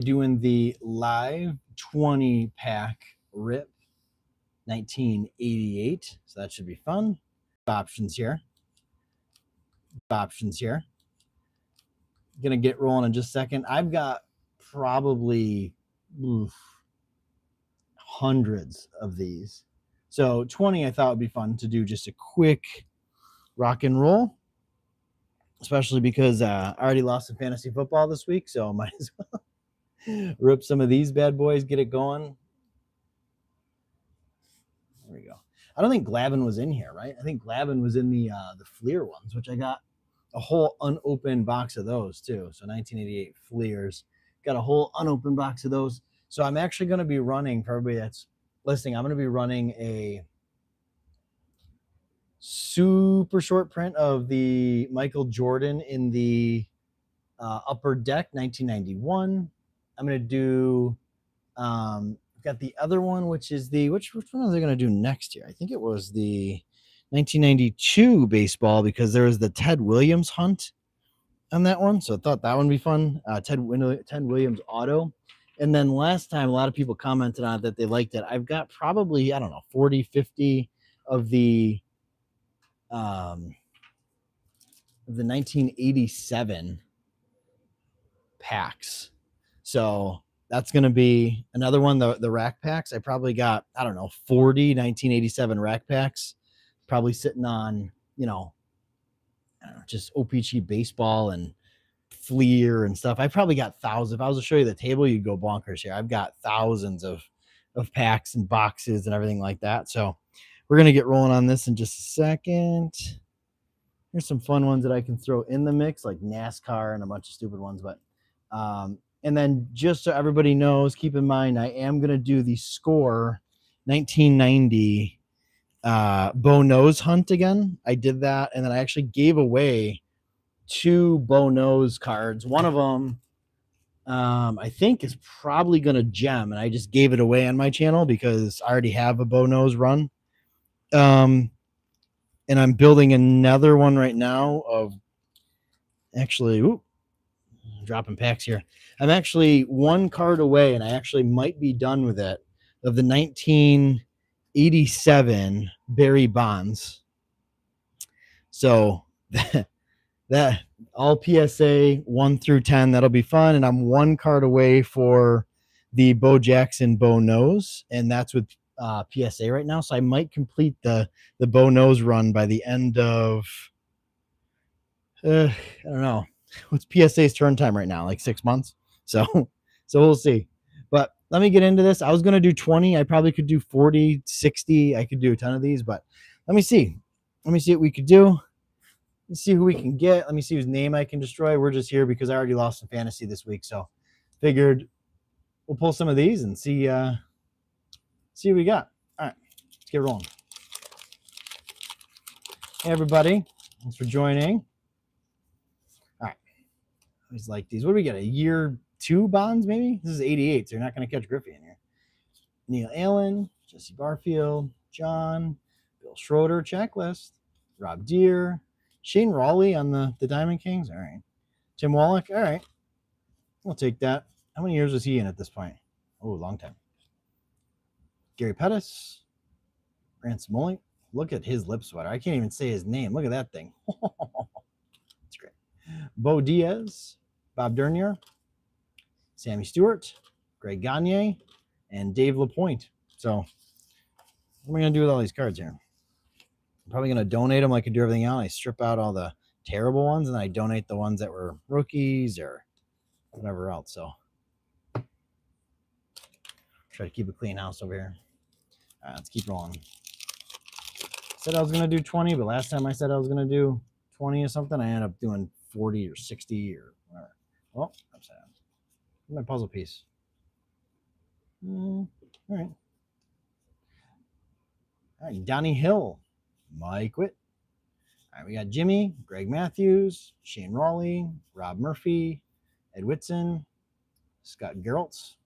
Doing the live 20 pack rip 1988. So that should be fun. Options here. Gonna get rolling in just a second. I've got probably hundreds of these. So 20 I thought would be fun to do just a quick rock and roll, especially because I already lost some fantasy football this week, so I might as well rip some of these bad boys, get it going. There we go. I don't think Glavin was in here, right? I think Glavin was in the Fleer ones, which I got a whole unopened box of those too. So 1988 Fleers, got a whole unopened box of those. So I'm actually going to be running, for everybody that's listening, I'm going to be running a super short print of the Michael Jordan in the upper deck 1991. I'm going to do got the other one, which is the which one are they going to do next year? I think it was the 1992 baseball, because there was the Ted Williams hunt on that one, so I thought that one would be fun. Ted Williams auto. And then last time a lot of people commented on it that they liked it. I've got probably, I don't know, 40 50 of the 1987 packs. So that's going to be another one, the rack packs. I probably got, I don't know, 40 1987 rack packs, probably sitting on, I don't know, just OPG baseball and Fleer and stuff. I probably got thousands. If I was to show you the table, you'd go bonkers here. I've got thousands of packs and boxes and everything like that. So we're going to get rolling on this in just a second. Here's some fun ones that I can throw in the mix, like NASCAR and a bunch of stupid ones. But and then just so everybody knows, keep in mind, I am going to do the Score 1990 Bo Nose hunt again. I did that, and then I actually gave away 2 Bo Nose cards. One of them I think is probably going to gem, and I just gave it away on my channel because I already have a Bo Nose run. And I'm building another one right now of actually, dropping packs here. I'm actually 1 card away, and I actually might be done with it, of the 1987 Barry Bonds. So that all PSA 1 through 10, that'll be fun. And I'm 1 card away for the Bo Jackson Bo Nose, and that's with PSA right now. So I might complete the Bo Nose run by the end of I don't know. What's PSA's turn time right now? Like 6 months. So we'll see. But let me get into this. I was going to do 20. I probably could do 40, 60. I could do a ton of these, but let me see. Let me see what we could do. Let's see who we can get. Let me see whose name I can destroy. We're just here because I already lost some fantasy this week. So figured we'll pull some of these and see what we got. All right, let's get rolling. Hey, everybody. Thanks for joining. Always like these. What do we get? A year 2 bonds, maybe? This is 88, so you're not going to catch Griffey in here. Neil Allen, Jesse Barfield, John, Bill Schroeder, checklist, Rob Deere, Shane Raleigh on the Diamond Kings. All right. Tim Wallach. All right. We'll take that. How many years was he in at this point? Oh, long time. Gary Pettis, Grant Smoley. Look at his lip sweater. I can't even say his name. Look at that thing. That's great. Bo Diaz, Bob Dernier, Sammy Stewart, Greg Gagne, and Dave LaPointe. So what am I going to do with all these cards here? I'm probably going to donate them like I do everything else. I strip out all the terrible ones, and I donate the ones that were rookies or whatever else. So try to keep a clean house over here. All right, let's keep rolling. Said I was going to do 20, but last time I said I was going to do 20 or something, I ended up doing 40 or 60 or whatever. Oh, upside down. My puzzle piece. All right. All right, Donnie Hill, Mike Witt. All right, we got Jimmy, Greg Matthews, Shane Raleigh, Rob Murphy, Ed Whitson, Scott Geraltz,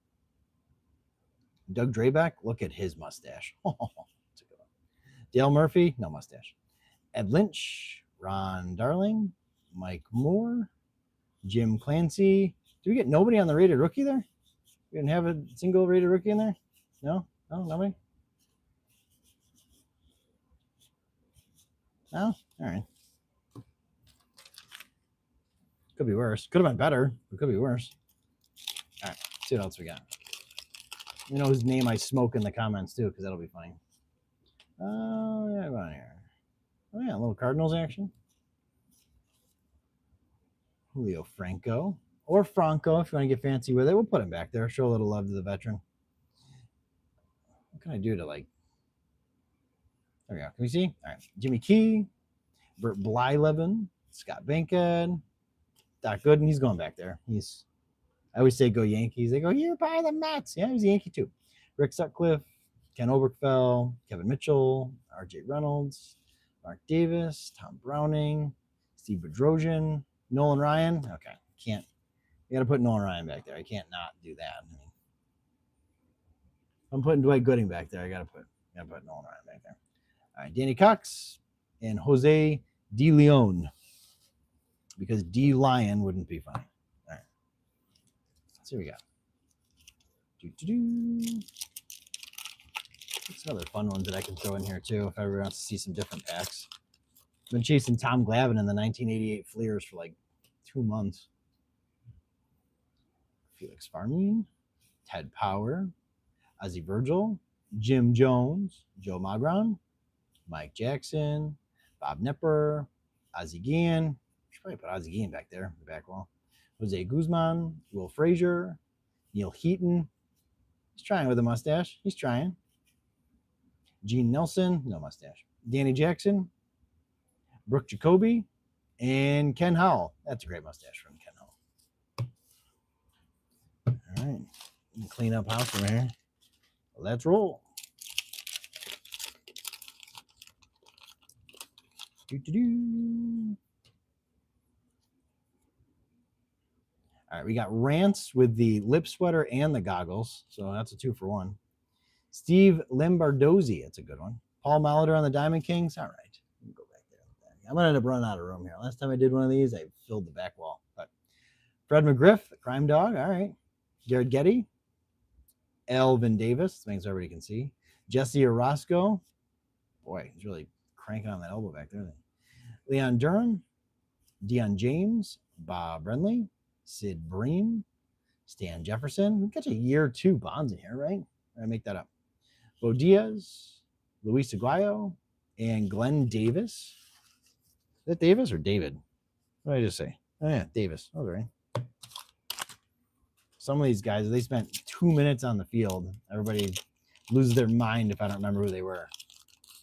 Doug Drabeck. Look at his mustache. That's a good one. Dale Murphy, no mustache. Ed Lynch, Ron Darling, Mike Moore, Jim Clancy. Do we get nobody on the rated rookie there? You didn't have a single rated rookie in there? No? No? Nobody? No? All right. Could be worse. Could have been better, but could be worse. All right. See what else we got. You know whose name I smoke in the comments too, because that'll be funny. Oh, yeah, go on here. Oh, yeah, a little Cardinals action. Julio Franco. Or Franco, if you want to get fancy with it. We'll put him back there. Show a little love to the veteran. What can I do to like... There we go. Can we see? All right. Jimmy Key. Bert Blyleven. Scott Bankhead. Doc Gooden. He's going back there. I always say go Yankees. They go, you're by the Mets. Yeah, he's a Yankee too. Rick Sutcliffe. Ken Oberkfell. Kevin Mitchell. R.J. Reynolds. Mark Davis. Tom Browning. Steve Bedrosian. Nolan Ryan. Okay. Can't. You got to put Nolan Ryan back there. I can't not do that. I mean, I'm putting Dwight Gooding back there. I got to put Nolan Ryan back there. All right. Danny Cox and Jose De Leon. Because D Lion wouldn't be funny. All right. Let's see what we got. It's another fun one that I can throw in here too if everyone wants to see some different packs. Been chasing Tom Glavine in the 1988 Fleers for like 2 months. Felix Farmine, Ted Power, Ozzie Virgil, Jim Jones, Joe Magran, Mike Jackson, Bob Knepper, Ozzie Guillen. Should probably put Ozzie Guillen back there, the back wall. Jose Guzman, Will Frazier, Neil Heaton. He's trying with a mustache. He's trying. Gene Nelson, no mustache. Danny Jackson, Brooke Jacoby, and Ken Howell. That's a great mustache from Ken Howell. All right. Clean up house from here. Let's roll. All right, we got Rance with the lip sweater and the goggles. So that's a 2-for-1. Steve Lombardozzi, that's a good one. Paul Molitor on the Diamond Kings. All right. Go back there. I'm going to end up running out of room here. Last time I did one of these, I filled the back wall. But Fred McGriff, the Crime Dog. All right. Garrett Getty. Elvin Davis. Things everybody can see. Jesse Orozco. Boy, he's really cranking on that elbow back there. Leon Durham. Deion James. Bob Brenly. Sid Bream. Stan Jefferson. We've got a year 2 bonds in here, right? I make that up. Bo Diaz, Luis Aguayo, and Glenn Davis. Is that Davis or David? What did I just say? Oh, yeah, Davis. Oh, right. Some of these guys, they spent 2 minutes on the field. Everybody loses their mind if I don't remember who they were.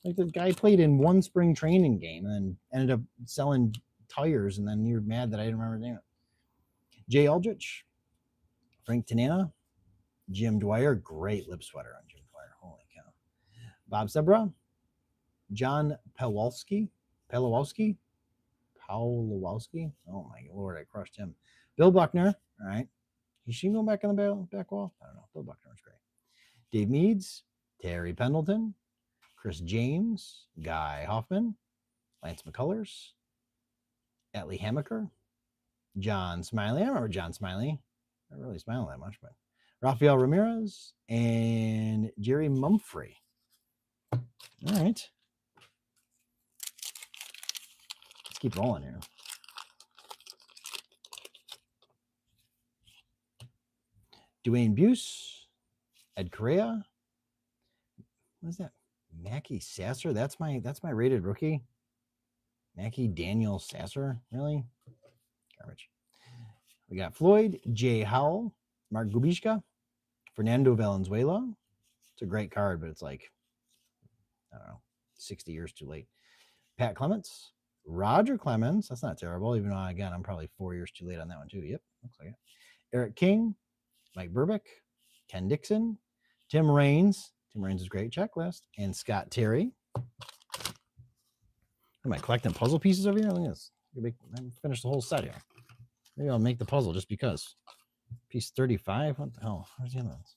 Like the guy played in one spring training game and then ended up selling tires, and then you're mad that I didn't remember his name. Jay Aldrich, Frank Tanana, Jim Dwyer, great lip sweater on Jim Dwyer. Holy cow. Bob Sebra, John Pawlowski. Oh my Lord, I crushed him. Bill Buckner. All right. Is she going back on the back wall? I don't know. Bill Buckner was great. Dave Meads, Terry Pendleton, Chris James, Guy Hoffman, Lance McCullers, Atlee Hammaker, John Smiley. I remember John Smiley. I don't really smile that much, but Rafael Ramirez and Jerry Mumphrey. All right. Let's keep rolling here. Dwayne Buse, Ed Correa. What is that? Mackie Sasser. That's my rated rookie. Mackie Daniel Sasser. Really? Garbage. We got Floyd, Jay Howell, Mark Gubishka, Fernando Valenzuela. It's a great card, but it's like, I don't know, 60 years too late. Pat Clements, Roger Clemens. That's not terrible, even though, again, I'm probably 4 years too late on that one, too. Yep, looks like it. Eric King, Mike Burbick, Ken Dixon, Tim Raines. Tim Raines is great. Checklist. And Scott Terry. Am I collecting puzzle pieces over here? Look at this. I finished the whole set here. Maybe I'll make the puzzle just because. Piece 35. What the hell? Where's the other ones?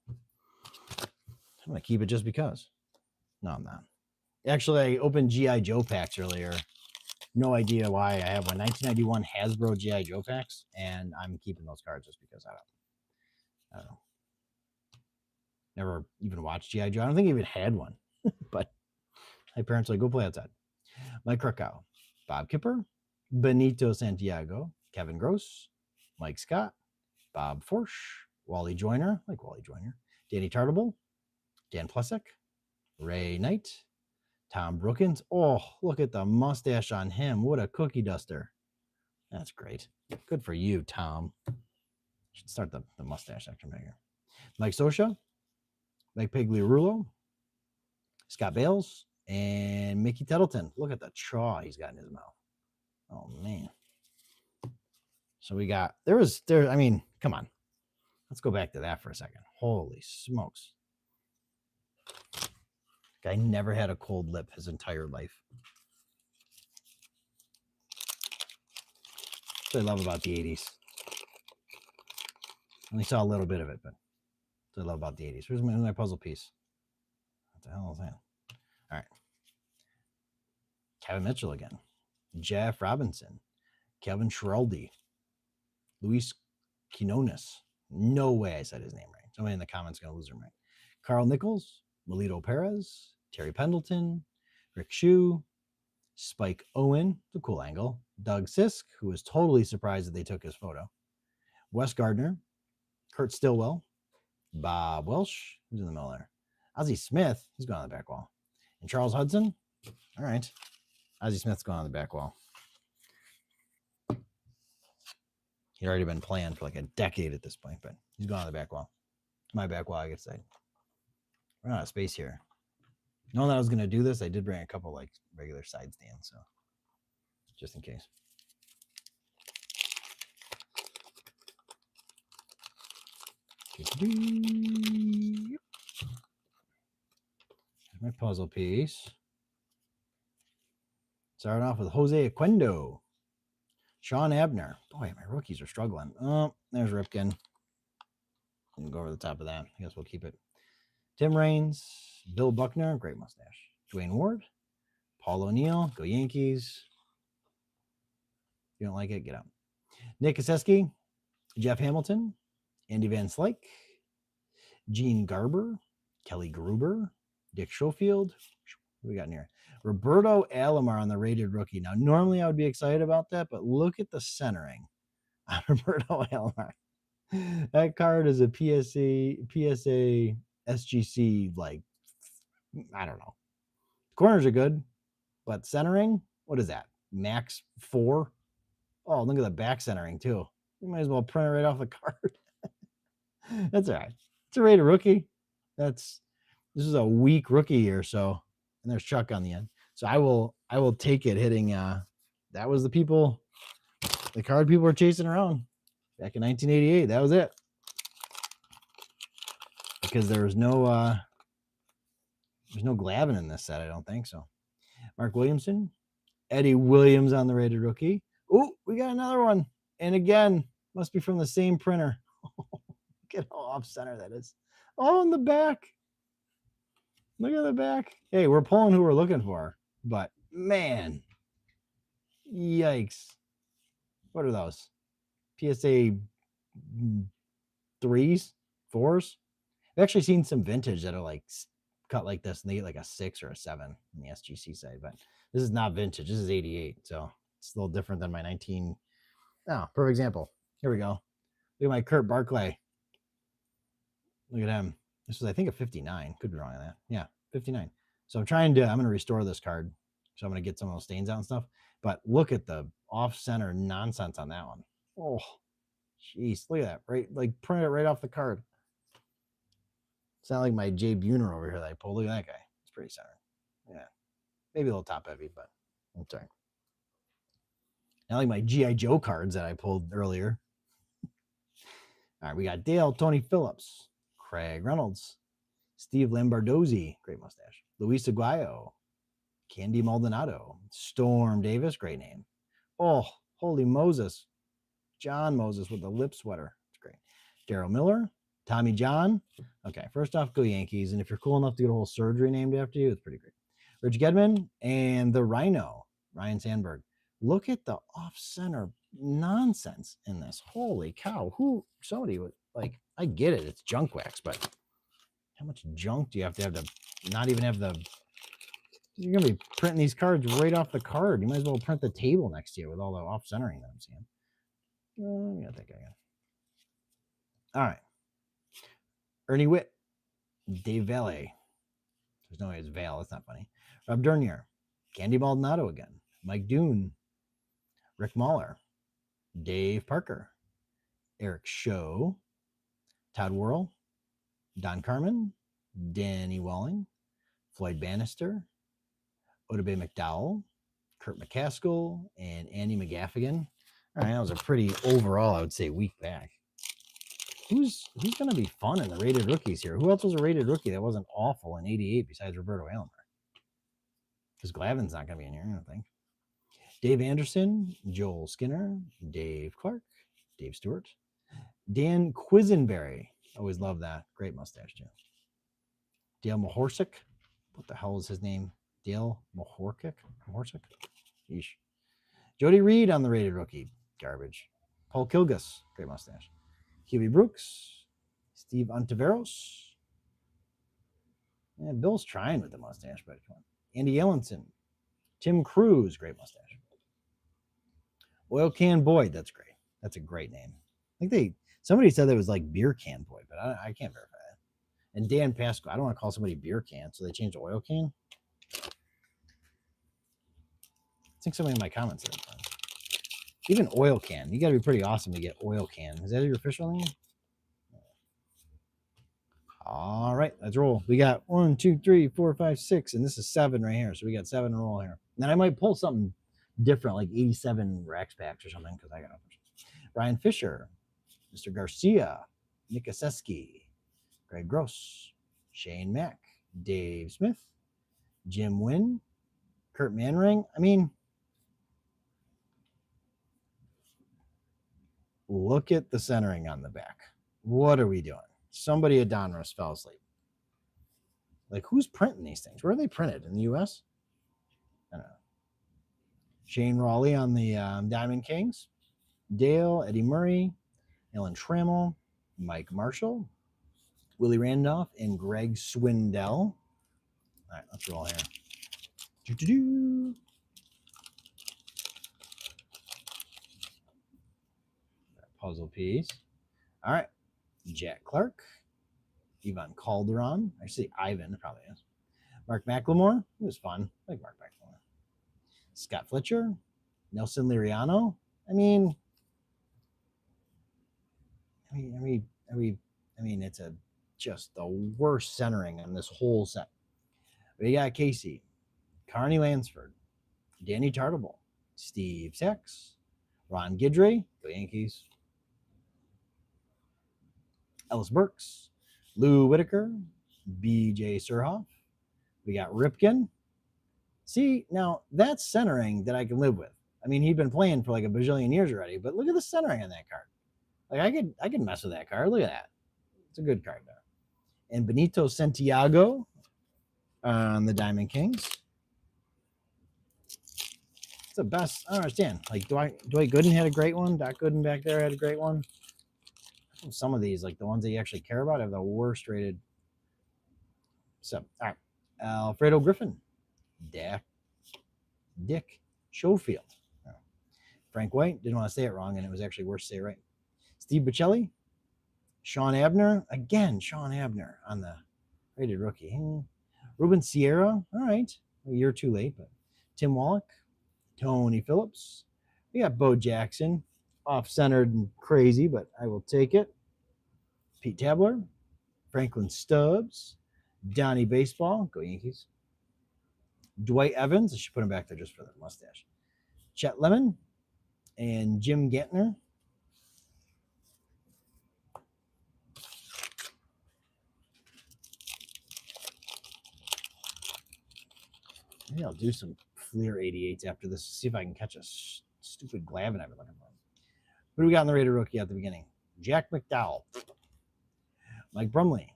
I'm going to keep it just because. No, I'm not. Actually, I opened G.I. Joe packs earlier. No idea why. I have one 1991 Hasbro G.I. Joe packs, and I'm keeping those cards just because I don't know. Never even watched G.I. Joe. I don't think he even had one. But my parents were like, go play outside. Mike Krakow, Bob Kipper, Benito Santiago, Kevin Gross, Mike Scott, Bob Forsch, Wally Joyner, like Wally Joyner, Danny Tartable, Dan Plesek, Ray Knight, Tom Brookins. Oh, look at the mustache on him. What a cookie duster. That's great. Good for you, Tom. Should start the mustache section right here. Mike Sosha, Mike Pagliarulo, Scott Bales, and Mickey Tettleton. Look at the chaw he's got in his mouth. Oh, man. So we got, I mean, come on. Let's go back to that for a second. Holy smokes. Guy never had a cold lip his entire life. That's what I love about the 80s. Only saw a little bit of it, but that's what I love about the 80s. Where's my puzzle piece? What the hell is that? All right. Kevin Mitchell again. Jeff Robinson. Kevin Schiraldi. Luis Quinones. No way I said his name right. Somebody in the comments is going to lose their mind. Carl Nichols. Melito Perez. Terry Pendleton. Rick Shue. Spike Owen. It's a cool angle. Doug Sisk, who was totally surprised that they took his photo. Wes Gardner. Kurt Stillwell. Bob Welsh. Who's in the middle there? Ozzie Smith. He's going on the back wall. And Charles Hudson. All right. Ozzie Smith's going on the back wall. He'd already been playing for like a decade at this point, but he's going on the back wall. My back wall, I could say. We're out of space here. Knowing that I was going to do this, I did bring a couple like regular side stands, so just in case. My puzzle piece. Starting off with Jose Oquendo. Sean Abner. Boy, my rookies are struggling. Oh, there's Ripken. Didn't go over the top of that. I guess we'll keep it. Tim Raines. Bill Buckner. Great mustache. Dwayne Ward. Paul O'Neill. Go Yankees. If you don't like it, get out. Nick Koseski. Jeff Hamilton. Andy Van Slyke. Gene Garber. Kelly Gruber. Dick Schofield. What we got in here? Roberto Alomar on the rated rookie. Now, normally I would be excited about that, but look at the centering on Roberto Alomar. That card is a PSA SGC, like, I don't know. Corners are good, but centering, what is that? Max 4? Oh, look at the back centering, too. You might as well print it right off the card. That's all right. It's a rated rookie. This is a weak rookie year, so. And there's Chuck on the end. So I will take it hitting that was the card people were chasing around back in 1988. That was it. Because there was no Glavine in this set, I don't think so. Mark Williamson, Eddie Williams on the rated rookie. Oh, we got another one. And again, must be from the same printer. Look at how off center that is. Oh, in the back. Look at the back. Hey, we're pulling who we're looking for, but man, yikes. What are those? PSA 3s, 4s? I've actually seen some vintage that are like cut like this and they get like a 6 or a 7 on the SGC side, but this is not vintage. This is 88. So it's a little different than my 19. Oh, perfect example. Here we go. Look at my Kurt Barclay. Look at him. This was, I think, a 59. Could be wrong on that. Yeah, 59. So I'm going to restore this card. So I'm going to get some of those stains out and stuff. But look at the off-center nonsense on that one. Oh, jeez. Look at that. Right, like print it right off the card. It's not like my Jay Buhner over here that I pulled. Look at that guy. It's pretty center. Yeah. Maybe a little top heavy, but I'm sorry. Not like my G.I. Joe cards that I pulled earlier. All right, we got Dale, Tony Phillips, Craig Reynolds, Steve Lambardozzi, great mustache, Luis Aguayo, Candy Maldonado, Storm Davis, great name. Oh, holy Moses. John Moses with the lip sweater. It's great. Daryl Miller, Tommy John. Okay, first off, go Yankees. And if you're cool enough to get a whole surgery named after you, it's pretty great. Rich Gedman and the Rhino, Ryan Sandberg. Look at the off-center nonsense in this. Holy cow. Somebody would, like, I get it. It's junk wax, but How much junk do you have to not even have the... You're going to be printing these cards right off the card. You might as well print the table next to you with all the off-centering that I'm seeing. I think I got. All right. Ernie Witt, Dave Valle. There's no way it's Val. That's not funny. Rob Dernier, Candy Maldonado again. Mike Doon, Rick Mahler, Dave Parker, Eric Show, Todd Worrell, Don Carmen, Danny Welling, Floyd Bannister, Odabe McDowell, Kurt McCaskill, and Andy McGaffigan. All right, that was a pretty overall, I would say, week back. Who's going to be fun in the rated rookies here? Who else was a rated rookie that wasn't awful in 88 besides Roberto Alomar? Because Glavin's not going to be in here, I don't think. Dave Anderson, Joel Skinner, Dave Clark, Dave Stewart, Dan Quisenberry. Always love that. Great mustache, too. Dale Mahorsic. What the hell is his name? Dale Mahorsic? Yeesh. Jody Reed on the rated rookie. Garbage. Paul Kilgus. Great mustache. Huey Brooks. Steve Ontiveros. Yeah, Bill's trying with the mustache, but come on. Andy Ellenson. Tim Cruz. Great mustache. Oil Can Boyd. That's great. That's a great name. I think somebody said that was like Beer Can Boyd, but I can't verify that. And Dan Pasco. I don't want to call somebody Beer Can, so they changed to Oil Can. I think somebody in my comments said that. Even Oil Can. You got to be pretty awesome to get Oil Can. Is that your official name? All right, let's roll. We got 1, 2, 3, 4, 5, 6, and this is 7 right here. So we got 7 to roll here. And then I might pull something different, like 87 Rax packs or something, because I got Brian Fisher, Mr. Garcia, Nick Aseski, Greg Gross, Shane Mack, Dave Smith, Jim Wynn, Kurt Manring. I mean, look at the centering on the back. What are we doing? Somebody at Donruss fell asleep. Like, who's printing these things? Where are they printed? In the U.S.? I don't know. Shane Raleigh on the Diamond Kings. Dale, Eddie Murray, Alan Trammell, Mike Marshall, Willie Randolph, and Greg Swindell. All right, let's roll here. Doo-doo-doo. Puzzle piece. All right. Jack Clark, Yvonne Calderon. I see Ivan, it probably is. Mark McLemore. It was fun. I like Mark McLemore. Scott Fletcher, Nelson Liriano. I mean, it's just the worst centering on this whole set. We got Casey, Carney Lansford, Danny Tartable, Steve Sachs, Ron Guidry, the Yankees, Ellis Burks, Lou Whitaker, B.J. Surhoff. We got Ripken. See, now that's centering that I can live with. I mean, he'd been playing for like a bajillion years already, but look at the centering on that card. Like I could mess with that card. Look at that. It's a good card there. And Benito Santiago on the Diamond Kings. It's the best. I don't understand. Like Dwight Gooden had a great one. Doc Gooden back there had a great one. Some of these, like the ones that you actually care about, have the worst rated. So, all right. Alfredo Griffin, Dick Schofield, Frank White, didn't want to say it wrong, and it was actually worse to say it right. Steve Bocelli, Sean Abner, again, Sean Abner on the rated rookie. Ruben Sierra, all right, a year too late, but Tim Wallach, Tony Phillips. We got Bo Jackson, off-centered and crazy, but I will take it. Pete Tabler, Franklin Stubbs, Donnie Baseball, go Yankees. Dwight Evans, I should put him back there just for the mustache. Chet Lemon and Jim Gantner. Maybe I'll do some Fleer 88s after this. See if I can catch a stupid Glavin I've been looking for. Who do we got in the rated rookie at the beginning? Jack McDowell, Mike Brumley,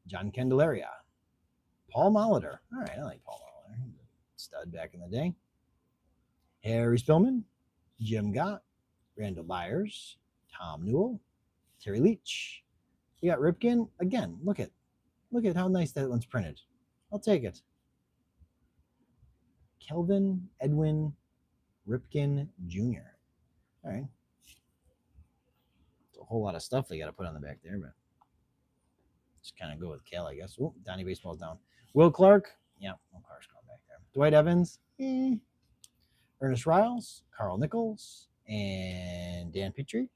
John Candelaria, Paul Molitor. All right, I like Paul Molitor. Stud back in the day. Harry Spillman, Jim Gott, Randall Byers, Tom Newell, Terry Leach. We got Ripken. Again, look at Look at how nice that one's printed. I'll take it. Kelvin Edwin Ripken Jr. All right. It's a whole lot of stuff they got to put on the back there, but just kind of go with Cal, I guess. Oh, Donnie Baseball's down. Will Clark. Yeah, Will Clark's going back there. Dwight Evans. Ernest Riles. Carl Nichols. And Dan Petrie.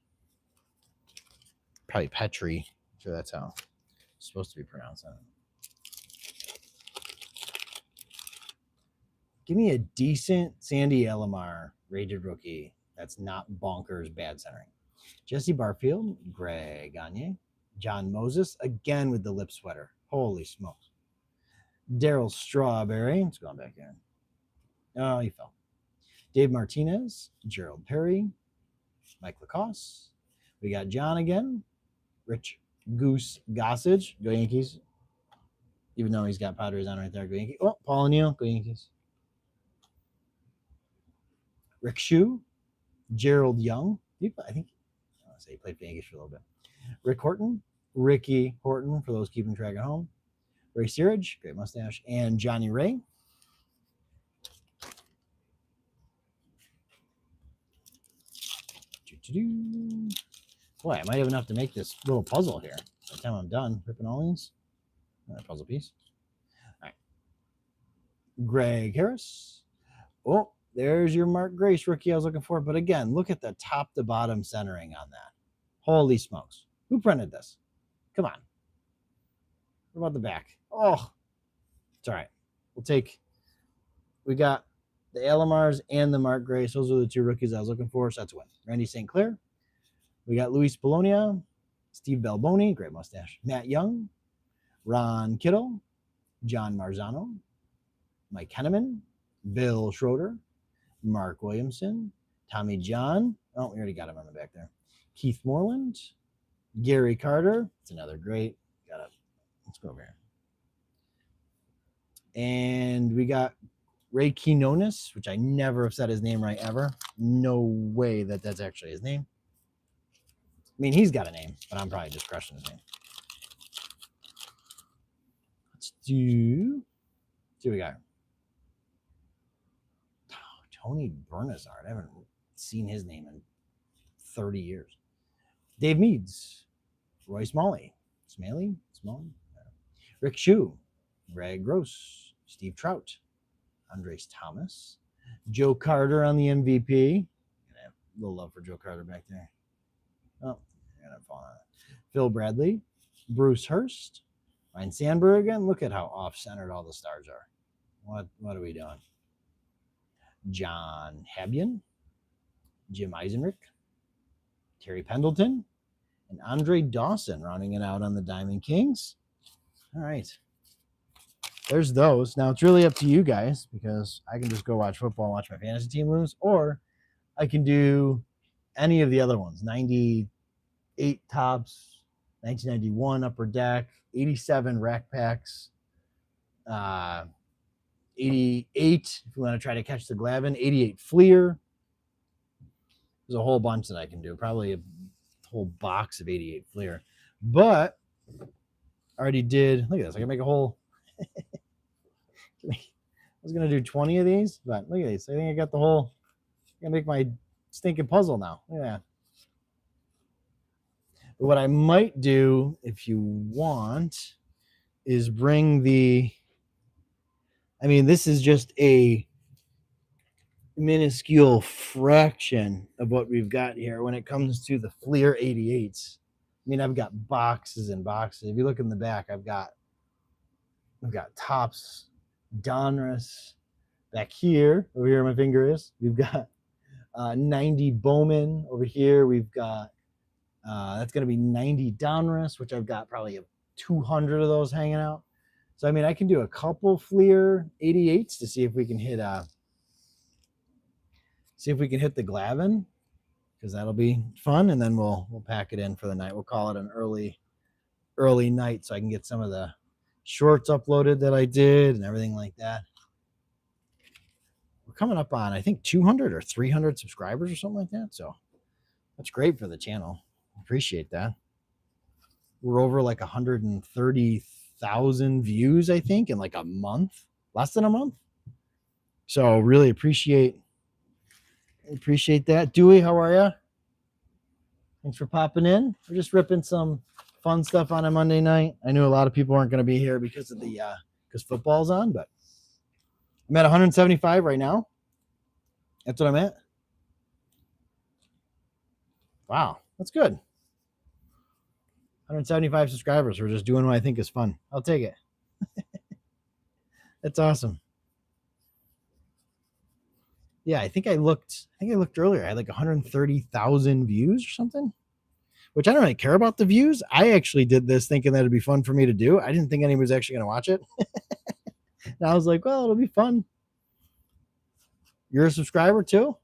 Probably Petrie. I'm sure that's how it's supposed to be pronounced. Give me a decent Sandy Alomar rated rookie that's not bonkers bad centering. Jesse Barfield, Greg Gagne, John Moses, again with the lip sweater. Holy smokes. Daryl Strawberry. It's going back in. Oh, he fell. Dave Martinez, Gerald Perry, Mike Lacoste. We got John again. Rich Goose Gossage. Go Yankees. Even though he's got Padres on right there. Go Yankees. Oh, Paul O'Neill. Go Yankees. Rick Shue. Gerald Young. I think he played for Yankees for a little bit. Rick Horton. Ricky Horton, for those keeping track at home. Ray Searage. Great mustache. And Johnny Ray. Boy, I might have enough to make this little puzzle here. By the time I'm done ripping all these. Another puzzle piece. All right. Greg Harris. Oh, there's your Mark Grace rookie I was looking for. But again, look at the top to bottom centering on that. Holy smokes. Who printed this? Come on. What about the back? Oh, it's all right. We got the Alomars and the Mark Grace. Those are the two rookies I was looking for. So that's a win. Randy St. Clair. We got Luis Polonia, Steve Balboni, great mustache, Matt Young, Ron Kittle, John Marzano, Mike Henneman, Bill Schroeder, Mark Williamson, Tommy John. Oh, we already got him on the back there. Keith Moreland, Gary Carter. It's another great. Let's go over here. And we got Ray Quinones, which I never have said his name right ever. No way that's actually his name. I mean, he's got a name, but I'm probably just crushing his name. Let's see what we got. Oh, Tony Bernazard. I haven't seen his name in 30 years. Dave Meads. Roy Smalley. Smalley? Rick Shue. Greg Gross. Steve Trout. Andres Thomas. Joe Carter on the MVP. A little love for Joe Carter back there. Oh, I'm falling on it. Phil Bradley, Bruce Hurst, Ryan Sandberg again. Look at how off-centered all the stars are. What are we doing? John Habian, Jim Eisenrich, Terry Pendleton, and Andre Dawson rounding it out on the Diamond Kings. All right. There's those. Now, it's really up to you guys because I can just go watch football and watch my fantasy team lose, or I can do any of the other ones. 98 tops, 1991 upper deck, 87 rack packs, 88 if you want to try to catch the Glavin, 88 Fleer. There's a whole bunch that I can do, probably a whole box of 88 Fleer. But I already did, look at this, I can make a whole, I was going to do 20 of these, but look at these. I think I got the whole, I can make my stinking puzzle now. Look at that. But what I might do, if you want, is bring this is just a minuscule fraction of what we've got here when it comes to the Fleer 88s. I mean, I've got boxes and boxes. If you look in the back, I've got Topps, Donruss. Back here, over here my finger is, we've got 90 Bowman. Over here, we've got, that's going to be 90 Donruss, which I've got probably 200 of those hanging out. So, I mean, I can do a couple Fleer 88s to see if we can hit the Glavin, because that'll be fun, and then we'll pack it in for the night. We'll call it an early night so I can get some of the shorts uploaded that I did and everything like that. We're coming up on, I think, 200 or 300 subscribers or something like that. So that's great for the channel. Appreciate that. We're over like 130 100,000 views, I think, in like a month, less than a month. So really appreciate that. Dewey, how are you? Thanks for popping in. We're just ripping some fun stuff on a Monday night. I knew a lot of people weren't going to be here because of the because football's on, but I'm at 175 right now. That's what I'm at. Wow, that's good. 175 subscribers. We're just doing what I think is fun. I'll take it. That's awesome. Yeah, I think I looked earlier. I had like 130,000 views or something, which I don't really care about the views. I actually did this thinking that it'd be fun for me to do. I didn't think anyone was actually going to watch it. And I was like, well, it'll be fun. You're a subscriber too?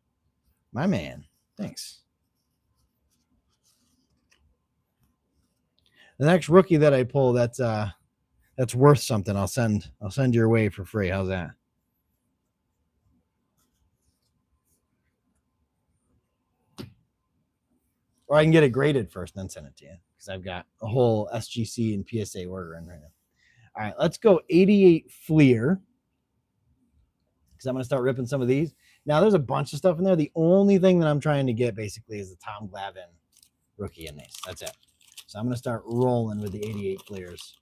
My man. Thanks. The next rookie that I pull that's worth something, I'll send your way for free. How's that? Or I can get it graded first, then send it to you because I've got a whole SGC and PSA order in right now. All right, let's go 88 Fleer because I'm going to start ripping some of these. Now, there's a bunch of stuff in there. The only thing that I'm trying to get basically is the Tom Glavine rookie in these. That's it. So I'm going to start rolling with the 88 Fleers.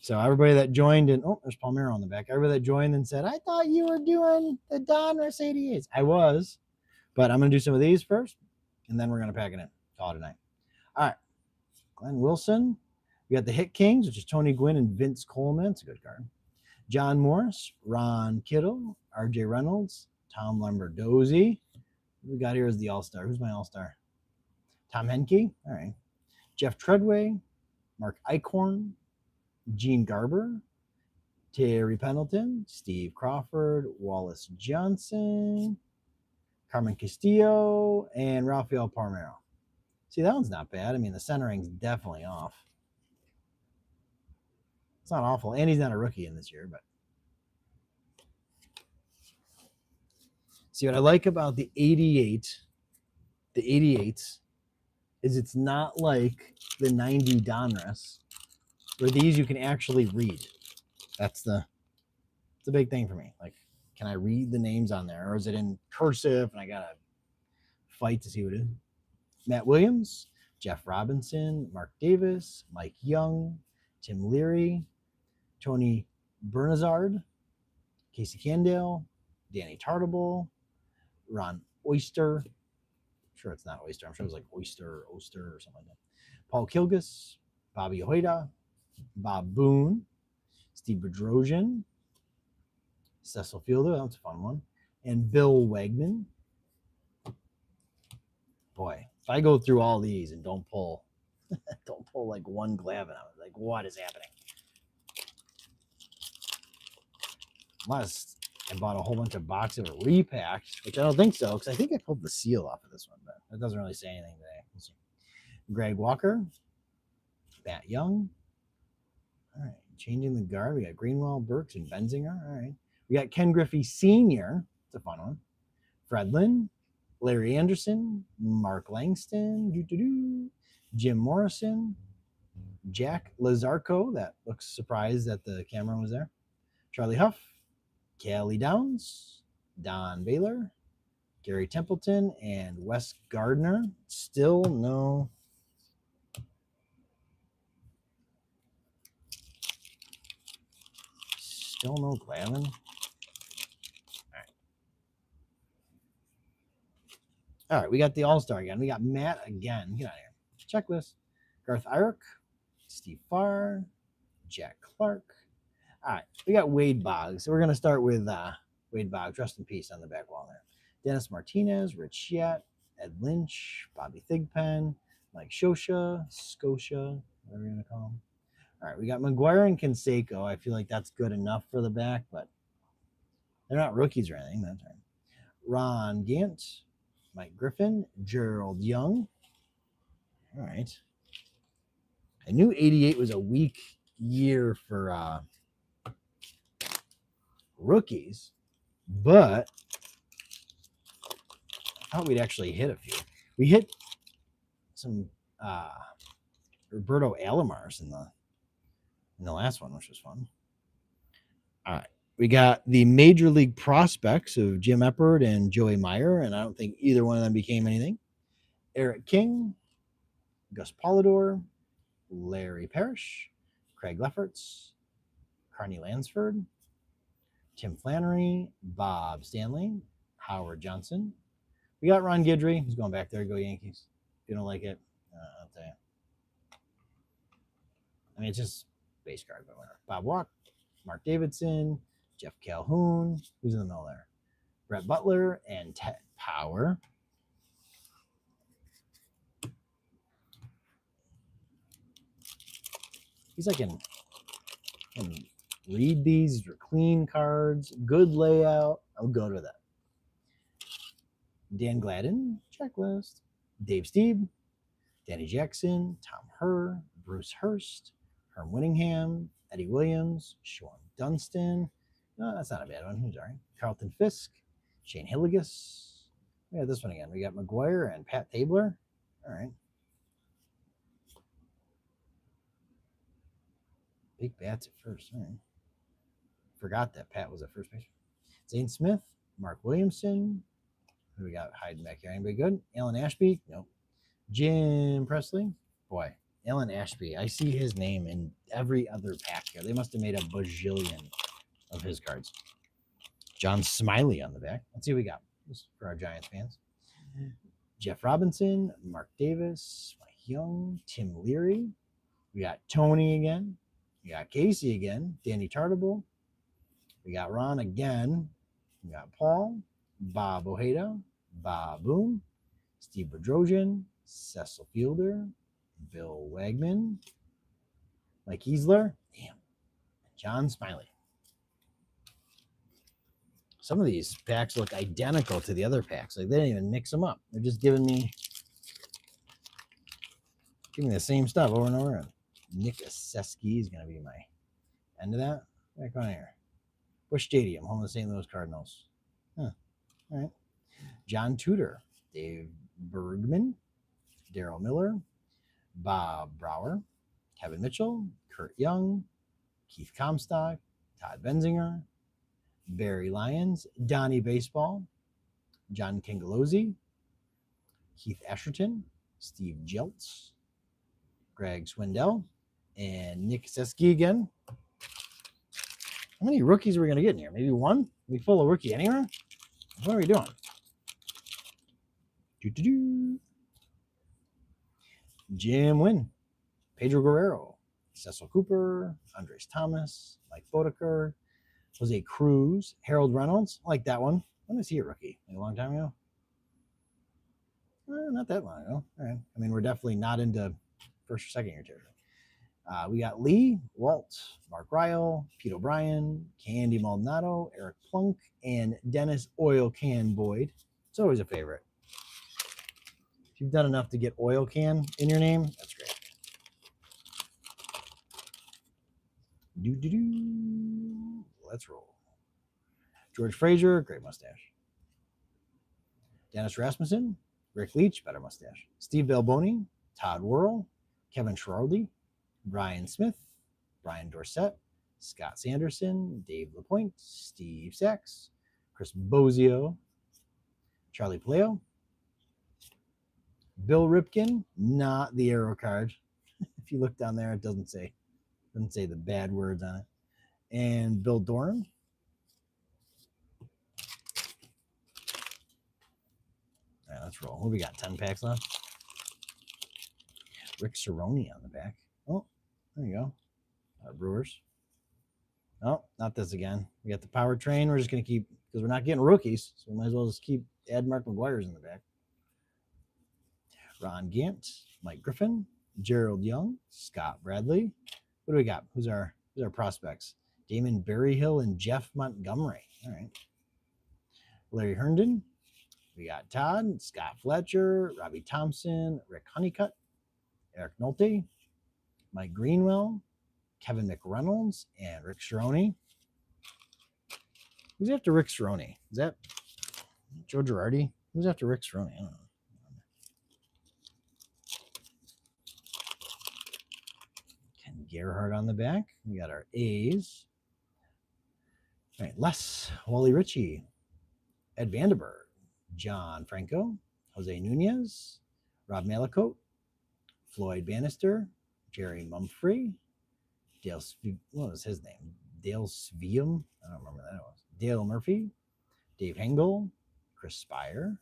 So everybody that joined and there's Palmero on the back. Everybody that joined and said, I thought you were doing the Donruss 88s. I was, but I'm going to do some of these first, and then we're going to pack it in. Call it a night. All right. Glenn Wilson. We got the Hit Kings, which is Tony Gwynn and Vince Coleman. It's a good card. John Morris, Ron Kittle, RJ Reynolds, Tom Lombardozzi. What we got here is the All-Star. Who's my All-Star? Tom Henke. All right. Jeff Treadway, Mark Eichhorn, Gene Garber, Terry Pendleton, Steve Crawford, Wallace Johnson, Carmen Castillo, and Rafael Palmeiro. See, that one's not bad. I mean, the centering's definitely off. It's not awful. And he's not a rookie in this year, but see what I like about the 88s is it's not like the 90 Donruss where these you can actually read. That's the big thing for me. Like, can I read the names on there, or is it in cursive and I gotta fight to see what it is? Matt Williams, Jeff Robinson, Mark Davis, Mike Young, Tim Leary, Tony Bernazard, Casey Candale, Danny Tartable, Ron Oyster. I'm sure it's not Oyster. I'm sure it's like Oster or something like that. Paul Kilgus, Bobby Ojeda, Bob Boone, Steve Bedrosian, Cecil Fielder. That's a fun one. And Bill Wegman. Boy, if I go through all these and don't pull like one Glavine out, like what is happening? Unless I bought a whole bunch of boxes of repacks, which I don't think so, because I think I pulled the seal off of this one, but that doesn't really say anything today. We'll see. Greg Walker, Matt Young. All right, changing the guard. We got Greenwell, Burks, and Benzinger. All right. We got Ken Griffey Sr. It's a fun one. Fredlin, Larry Anderson, Mark Langston, Jim Morrison, Jack Lazarco. That looks surprised that the camera was there. Charlie Huff, Callie Downs, Don Baylor, Gary Templeton, and Wes Gardner. Still no Glavine. All right, we got the All-Star again. We got Matt again. Get out of here. Checklist. Garth Irick, Steve Farr, Jack Clark. All right, we got Wade Boggs. So we're going to start with Wade Boggs. Rest in peace on the back wall there. Dennis Martinez, Rich Yett, Ed Lynch, Bobby Thigpen, Mike Scotia, whatever you're going to call him. All right, we got McGuire and Canseco. I feel like that's good enough for the back, but they're not rookies or anything. That's right. Ron Gant, Mike Griffin, Gerald Young. All right. I knew 88 was a weak year for rookies, but I thought we'd actually hit a few. We hit some Roberto Alomars in in the last one, which was fun. All right. We got the Major League prospects of Jim Eppard and Joey Meyer, and I don't think either one of them became anything. Eric King, Gus Polidor, Larry Parrish, Craig Lefferts, Carney Lansford, Tim Flannery, Bob Stanley, Howard Johnson. We got Ron Guidry, who's going back there. Go Yankees. If you don't like it, I'll tell you. I mean, it's just base card, but whatever. Bob Walk, Mark Davidson, Jeff Calhoun, who's in the middle there? Brett Butler and Ted Power. He's like can read these. These are clean cards, good layout. I'll go to that. Dan Gladden, checklist. Dave Stieb, Danny Jackson, Tom Herr, Bruce Hurst, Herm Winningham, Eddie Williams, Sean Dunston. No, that's not a bad one. Who's all right? Carlton Fisk, Shane Hilligus. We got this one again. We got McGuire and Pat Tabler. All right. Big bats at first. All right. Forgot that Pat was at first base. Zane Smith, Mark Williamson. Who we got hiding back here? Anybody good? Alan Ashby? Nope. Jim Presley? Boy, Alan Ashby. I see his name in every other pack here. They must have made a bajillion of his cards. John Smiley on the back. Let's see what we got. This for our Giants fans. Jeff Robinson, Mark Davis, Mike Young, Tim Leary. We got Tony again. We got Casey again. Danny Tartable. We got Ron again. We got Paul, Bob Ojeda, Bob Boone, Steve Bedrosian, Cecil Fielder, Bill Wagman, Mike Easler, damn, John Smiley. Some of these packs look identical to the other packs. Like they didn't even mix them up. They're just giving me the same stuff over and over. Nick Aseski is going to be my end of that. Back on here. Busch Stadium, home of the St. Louis Cardinals. Huh. All right. John Tudor, Dave Bergman, Daryl Miller, Bob Brower, Kevin Mitchell, Kurt Young, Keith Comstock, Todd Benzinger, Barry Lyons, Donnie Baseball, John Kingalozzi, Keith Asherton, Steve Jeltz, Greg Swindell, and Nick Seski again. How many rookies are we going to get in here? Maybe one? Are we full of rookie anywhere? What are we doing? Jim Wynn, Pedro Guerrero, Cecil Cooper, Andres Thomas, Mike Boddicker, Jose Cruz, Harold Reynolds. I like that one. When was he a rookie? Like a long time ago? Not that long ago. All right. I mean, we're definitely not into first or second year territory. We got Lee, Walt, Mark Ryle, Pete O'Brien, Candy Maldonado, Eric Plunk, and Dennis Oil Can Boyd. It's always a favorite. If you've done enough to get Oil Can in your name, that's great. Let's roll. George Frazier, great mustache. Dennis Rasmussen, Rick Leach, better mustache. Steve Balboni, Todd Worrell, Kevin Schiraldi, Brian Smith, Brian Dorsett, Scott Sanderson, Dave LaPointe, Steve Sachs, Chris Bozio, Charlie Paleo, Bill Ripken, not the arrow card. If you look down there, it doesn't say the bad words on it. And Bill Doran. All right, let's roll. What do we got? 10 packs left. Rick Cerrone on the back. Oh, there you go. Brewers. Oh, not this again. We got the powertrain. We're just going to keep, because we're not getting rookies, so we might as well just keep add Mark McGuire's in the back. Ron Gant, Mike Griffin, Gerald Young, Scott Bradley. What do we got? Who's our prospects? Damon Berryhill and Jeff Montgomery. All right. Larry Herndon. We got Todd, Scott Fletcher, Robbie Thompson, Rick Honeycutt, Eric Nolte, Mike Greenwell, Kevin McReynolds, and Rick Cerrone. Who's after Rick Cerrone? Is that Joe Girardi? Who's after Rick Cerrone? I don't know. Ken Gerhardt on the back. We got our A's. All right, Les, Wally Ritchie, Ed Vandenberg, John Franco, Jose Nunez, Rob Malicote, Floyd Bannister, Jerry Mumphrey, what was his name? Dale Sveum? I don't remember that was. Dale Murphy, Dave Hengel, Chris Spire,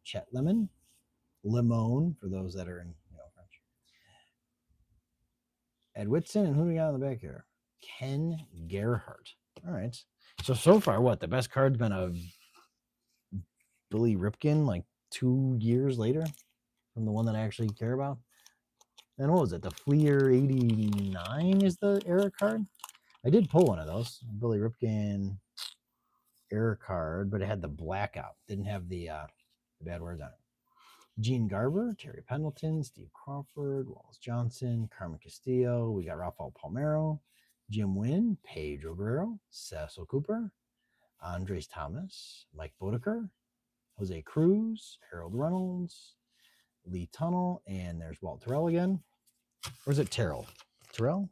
Chet Lemon, Limone, for those that are in French. Ed Whitson, and who do we got on the back here? Ken Gerhardt. All right. So far, what? The best card's been a Billy Ripken, like 2 years later from the one that I actually care about. And what was it? The Fleer 89 is the error card? I did pull one of those. Billy Ripken error card, but it had the blackout. Didn't have the bad words on it. Gene Garber, Terry Pendleton, Steve Crawford, Wallace Johnson, Carmen Castillo. We got Rafael Palmeiro, Jim Wynn, Pedro Guerrero, Cecil Cooper, Andres Thomas, Mike Boddicker, Jose Cruz, Harold Reynolds, Lee Tunnell, and there's Walt Terrell again. Or is it Terrell? Terrell?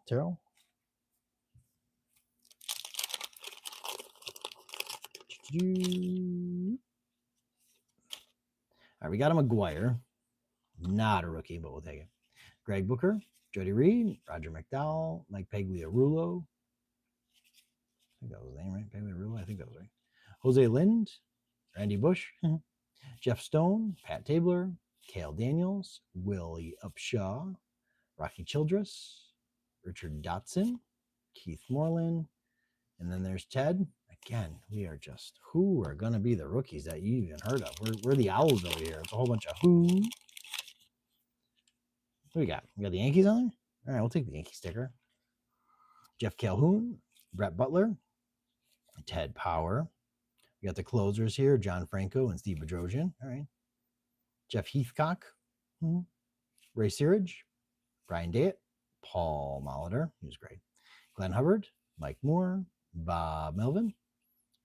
All right, we got a McGuire. Not a rookie, but we'll take it. Greg Booker, Jody Reed, Roger McDowell, Mike Pagliarulo. I think that was the name, right? Pagliarulo, I think that was right. Jose Lind, Randy Bush, Jeff Stone, Pat Tabler, Cale Daniels, Willie Upshaw, Rocky Childress, Richard Dotson, Keith Moreland, and then there's Ted. Again, we are just, who are going to be the rookies that you even heard of? We're the Owls over here. It's a whole bunch of who. What do we got? We got the Yankees on there? All right, we'll take the Yankee sticker. Jeff Calhoun, Brett Butler, Ted Power. We got the closers here, John Franco and Steve Bedrosian. All right. Jeff Heathcock, Ray Searage, Brian Dayett, Paul Molitor, he was great. Glenn Hubbard, Mike Moore, Bob Melvin,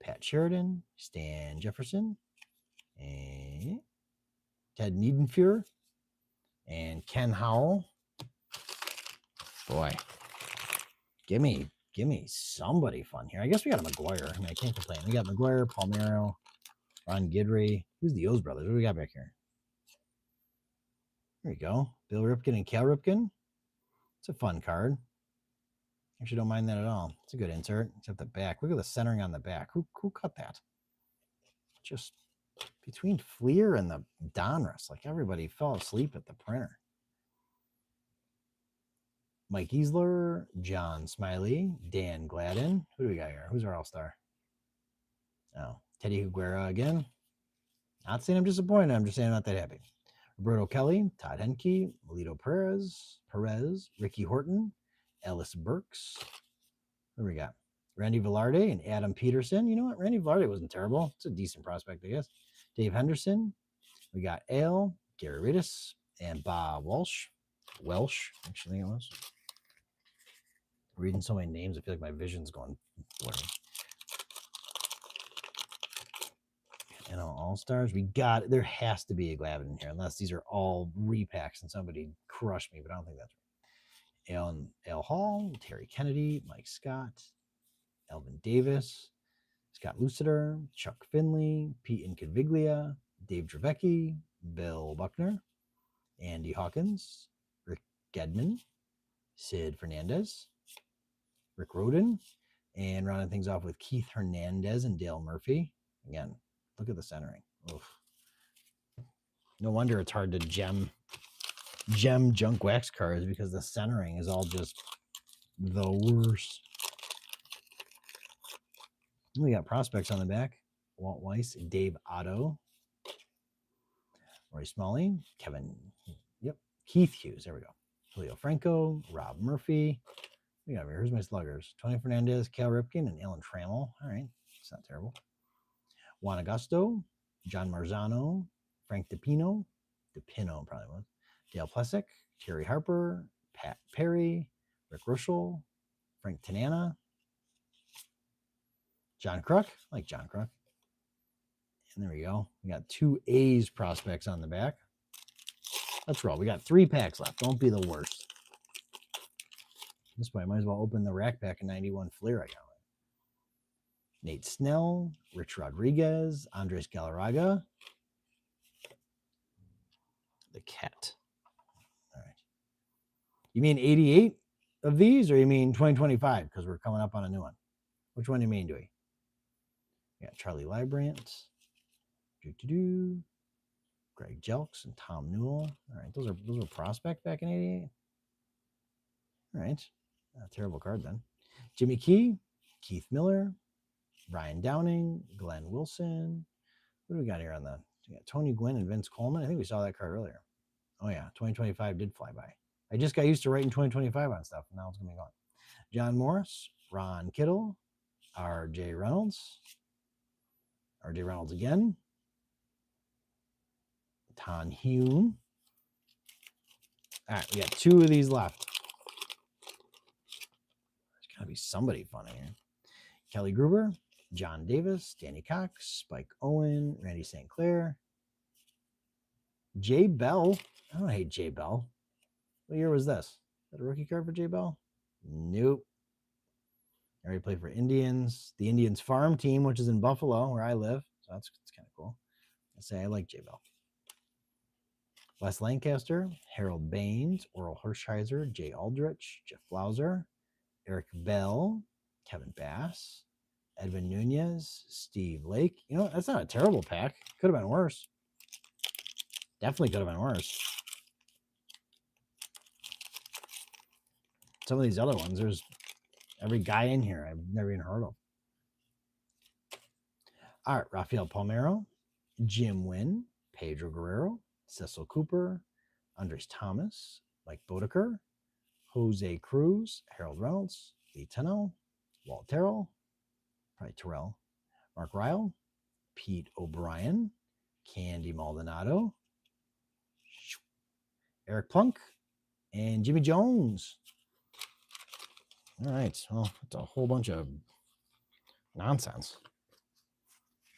Pat Sheridan, Stan Jefferson, and Ted Niedenfuhr, and Ken Howell. Boy, give me somebody fun here. I guess we got a McGuire. I mean, I can't complain. We got McGuire, Palmeiro, Ron Guidry. Who's the O's brothers? What do we got back here? There we go. Bill Ripken and Cal Ripken. It's a fun card. Actually, don't mind that at all. It's a good insert. Except the back. Look at the centering on the back. Who cut that? Just between Fleer and the Donruss. Like everybody fell asleep at the printer. Mike Easler, John Smiley, Dan Gladden. Who do we got here? Who's our all-star? Oh, Teddy Higuera again. Not saying I'm disappointed. I'm just saying I'm not that happy. Roberto Kelly, Todd Henke, Melito Perez, Ricky Horton, Ellis Burks. What do we got? Randy Velarde and Adam Peterson. You know what? Randy Velarde wasn't terrible. It's a decent prospect, I guess. Dave Henderson. We got Ale, Gary Rittis, and Bob Welsh, actually, it was. Reading so many names, I feel like my vision's going blurry. And all-stars, we got, there has to be a Glavine in here, unless these are all repacks and somebody crushed me, but I don't think that's right. Al Hall, Terry Kennedy, Mike Scott, Elvin Davis, Scott Luciter, Chuck Finley, Pete Incaviglia, Dave Dravecki, Bill Buckner, Andy Hawkins, Rick Gedman, Sid Fernandez, Rick Roden, and rounding things off with Keith Hernandez and Dale Murphy. Again, look at the centering. Oof. No wonder it's hard to gem junk wax cards, because the centering is all just the worst. We got prospects on the back. Walt Weiss, Dave Otto, Roy Smalley, Keith Hughes. There we go. Julio Franco, Rob Murphy. We got here. Here's my sluggers. Tony Fernandez, Cal Ripken, and Alan Trammell. All right. It's not terrible. Juan Augusto, John Marzano, Frank DePino probably was. Dale Plessick, Terry Harper, Pat Perry, Rick Ruschel, Frank Tanana, John Kruk. I like John Kruk. And there we go. We got 2 A's prospects on the back. Let's roll. We got 3 packs left. Don't be the worst. This way, I might as well open the rack pack in 91 Fleer I got. Nate Snell, Rich Rodriguez, Andres Galarraga. The cat. All right. You mean 88 of these, or you mean 2025? Because we're coming up on a new one. Which one do you mean, Dewey? Yeah, Charlie Librant. Greg Jelks and Tom Newell. All right, those are prospect back in 88. All right. Not a terrible card then. Jimmy Key, Keith Miller, Ryan Downing, Glenn Wilson. What do we got here on the Tony Gwynn and Vince Coleman? I think we saw that card earlier. Oh yeah, 2025 did fly by. I just got used to writing 2025 on stuff, and now it's gonna be gone. John Morris, Ron Kittle, R.J. Reynolds again, Ton Hume. All right, we got 2 of these left. There's gotta be somebody fun here. Kelly Gruber, John Davis, Danny Cox, Spike Owen, Randy St. Clair, Jay Bell. I don't hate Jay Bell. What year was this? Is that a rookie card for Jay Bell? Nope. I already played for Indians, the Indians farm team, which is in Buffalo, where I live. So that's kind of cool. I say I like Jay Bell. Wes Lancaster, Harold Baines, Oral Hershiser, Jay Aldrich, Jeff Blauser, Eric Bell, Kevin Bass, Edwin Nunez, Steve Lake. You know, that's not a terrible pack. Could have been worse. Definitely could have been worse. Some of these other ones, there's every guy in here I've never even heard of. All right, Rafael Palmeiro, Jim Wynn, Pedro Guerrero, Cecil Cooper, Andres Thomas, Mike Boddicker, Jose Cruz, Harold Reynolds, Lee Tennell, Walt Terrell, probably Terrell, Mark Ryle, Pete O'Brien, Candy Maldonado, Eric Plunk, and Jimmy Jones. All right, well, it's a whole bunch of nonsense.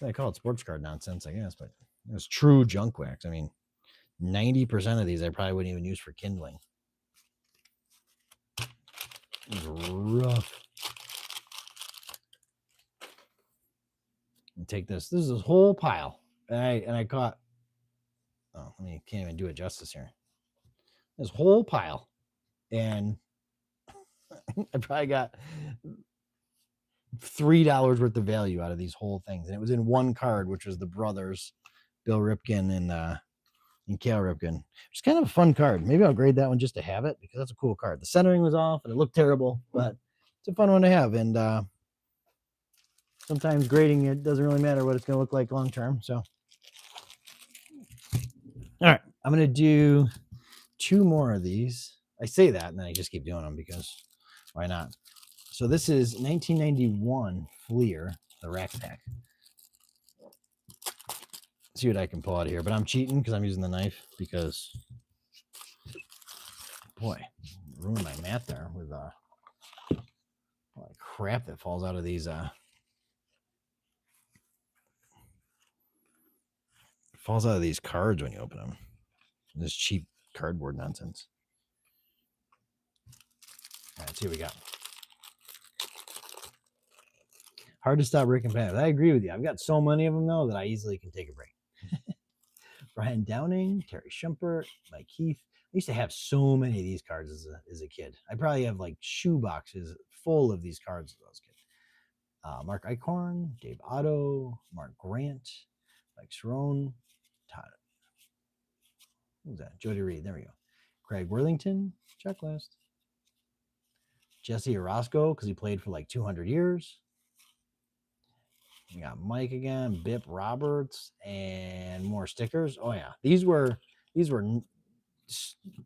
I call it sports card nonsense, I guess, but it's true junk wax. I mean, 90% of these I probably wouldn't even use for kindling. It's rough. And take this. This is this whole pile. And I caught, oh, I mean, can't even do it justice here. This whole pile. And I probably got $3 worth of value out of these whole things. And it was in one card, which was the brothers, Bill Ripken and Cal Ripken. It's kind of a fun card. Maybe I'll grade that one just to have it, because that's a cool card. The centering was off and it looked terrible, but it's a fun one to have. And sometimes grading it doesn't really matter what it's going to look like long term. So, all right, I'm going to do 2 more of these. I say that and then I just keep doing them because why not? So this is 1991 Fleer, the rack pack. See what I can pull out of here, but I'm cheating because I'm using the knife because, boy, ruined my mat there with all the crap that falls out of these cards when you open them. This cheap cardboard nonsense. All right, let's see what we got. Hard to stop breaking paths. I agree with you. I've got so many of them, though, that I easily can take a break. Brian Downing, Terry Schumpert, Mike Heath. I used to have so many of these cards as a kid. I probably have like shoe boxes full of these cards as I was a kid. Mark Eichhorn, Dave Otto, Mark Grant, Mike Cerrone, Todd. What was that? Jody Reed. There we go. Craig Worthington, checklist. Jesse Orozco, because he played for like 200 years. We got Mike again, Bip Roberts, and more stickers. Oh yeah, these were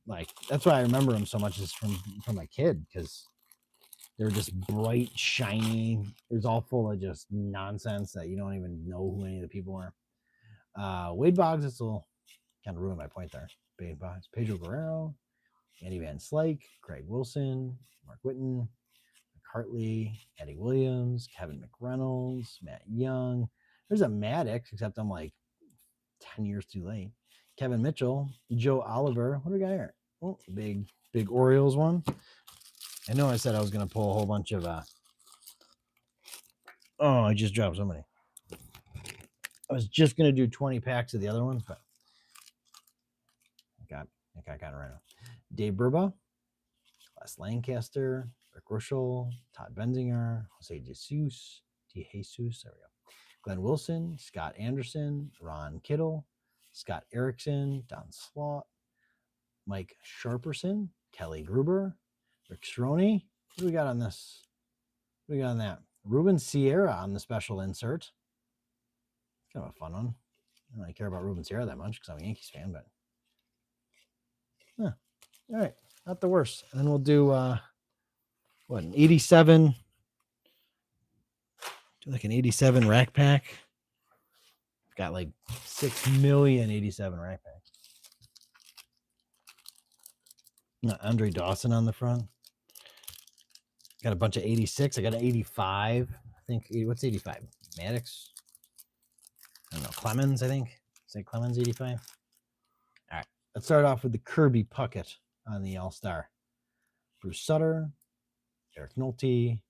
like, that's why I remember them so much, is from a kid, because they were just bright, shiny. It was all full of just nonsense that you don't even know who any of the people are. Wade Boggs, this will kind of ruin my point there. Wade Boggs, Pedro Guerrero, Andy Van Slyke, Craig Wilson, Mark Whitten, Hartley, Eddie Williams, Kevin McReynolds, Matt Young. There's a Maddox, except I'm like 10 years too late. Kevin Mitchell, Joe Oliver. What do we got here? Oh, big Orioles one. I know I said I was going to pull a whole bunch of. Oh, I just dropped somebody. I was just going to do 20 packs of the other ones, but I think I got it right now. Dave Burba, Les Lancaster, Rick Ruschel, Todd Benzinger, Jose Jesus, There we go. Glenn Wilson, Scott Anderson, Ron Kittle, Scott Erickson, Don Slaught, Mike Sharperson, Kelly Gruber, Rick Stroney. What do we got on this? What do we got on that? Ruben Sierra on the special insert. Kind of a fun one. I don't really care about Ruben Sierra that much because I'm a Yankees fan, but all right, not the worst. And then we'll do what, an 87? Do like an 87 rack pack. I've got like 6 million 87 rack packs. Andre Dawson on the front. Got a bunch of 86. I got an 85. I think, what's 85? Maddox? I don't know. Clemens, I think. Say Clemens 85. All right. Let's start off with the Kirby Puckett on the All-Star. Bruce Sutter, Eric Nolte.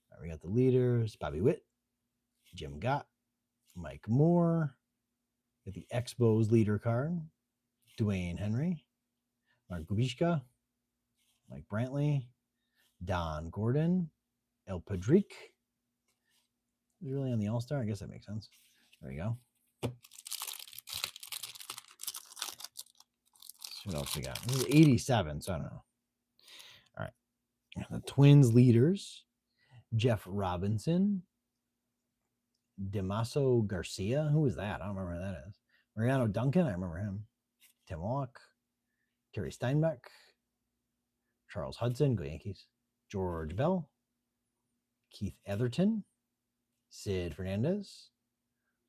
Right, we got the leaders. Bobby Witt, Jim Gott, Mike Moore. Got the Expos leader card. Dwayne Henry, Mark Gubishka, Mike Brantley, Don Gordon, El Padrique. Is really on the All-Star? I guess that makes sense. There we go. What else we got? This is 87, so I don't know. All right. The Twins leaders, Jeff Robinson, Damaso Garcia. Who is that? I don't remember who that is. Mariano Duncan. I remember him. Tim Walk, Terry Steinbeck, Charles Hudson. Go Yankees. George Bell, Keith Etherton, Sid Fernandez,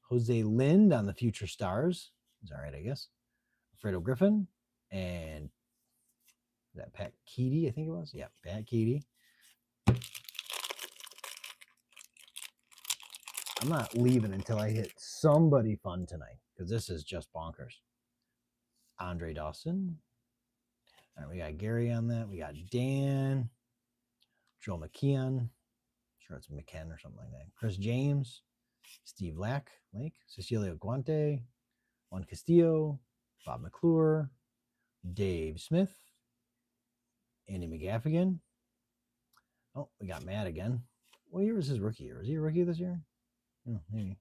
Jose Lind on the Future Stars. Is all right, I guess. Fredo Griffin, and that Pat Keedy, I think it was. Yeah, Pat Keedy. I'm not leaving until I hit somebody fun tonight because this is just bonkers. Andre Dawson. All right, we got Gary on that. We got Dan, Joe McKeon. I'm sure it's McKen or something like that. Chris James, Steve Lake, Cecilio Guante, Juan Castillo, Bob McClure, Dave Smith, Andy McGaffigan. Oh, we got Matt again. What year was his rookie year? Was he a rookie this year? Oh, maybe.